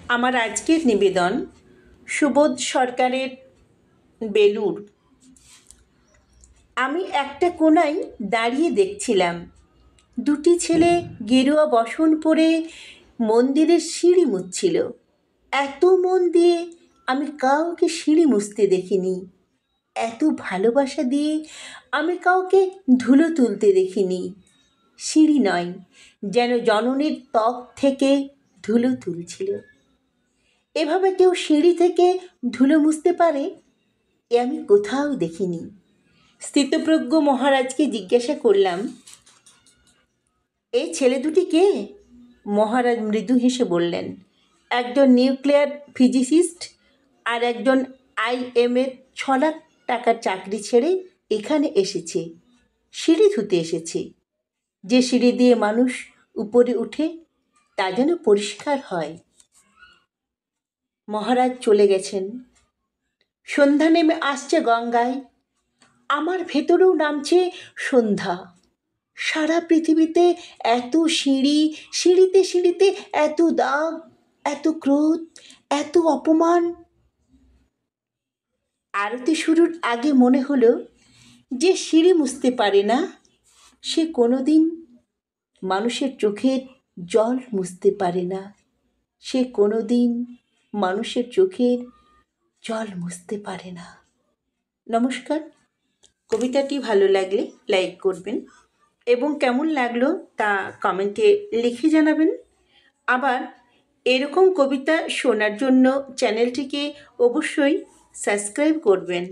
আমার আজকের নিবেদন সুবোধ সরকারের বেলুড়। আমি একটা কোণায় দাঁড়িয়ে দেখছিলাম দুটি ছেলে গেরুয়া বসন পরে মন্দিরের সিঁড়ি মুছছিল। এত মন দিয়ে আমি কাউকে সিঁড়ি মুছতে দেখিনি, এত ভালোবাসা দিয়ে আমি কাউকে ধুলো তুলতে দেখিনি। সিঁড়ি নয়, যেন জননীর ত্বক থেকে ধুলো তুলছিল। এভাবে কেউ সিঁড়ি থেকে ধুলো মুছতে পারে এ আমি কোথাও দেখিনি। স্থিতপ্রজ্ঞ মহারাজকে জিজ্ঞাসা করলাম, এই ছেলে দুটি কে? মহারাজ মৃদু হেসে বললেন, একজন নিউক্লিয়ার ফিজিসিস্ট আর একজন IM-এর 6 লাখ টাকার চাকরি ছেড়ে এখানে এসেছে, সিঁড়ি ধুতে এসেছে। যে সিঁড়ি দিয়ে মানুষ উপরে উঠে তা যেন পরিষ্কার হয়। মহারাজ চলে গেছেন। সন্ধ্যা নেমে আসছে গঙ্গায়, আমার ভেতরেও নামছে সন্ধ্যা। সারা পৃথিবীতে এত সিঁড়ি, সিঁড়িতে সিঁড়িতে এত দাগ, এত ক্রোধ, এত অপমান। আরতি শুরুর আগে মনে হলো, যে সিঁড়ি মুছতে পারে না সে কোনোদিন মানুষের চোখের জল মুছতে পারে না, সে কোনোদিন মানুষের চোখের জল মুছতে পারে না। নমস্কার। কবিতাটি ভালো লাগলে লাইক করবেন এবং কেমন লাগলো তা কমেন্টে লিখে জানাবেন। আবার এরকম কবিতা শোনার জন্য চ্যানেলটিকে অবশ্যই সাবস্ক্রাইব করবেন।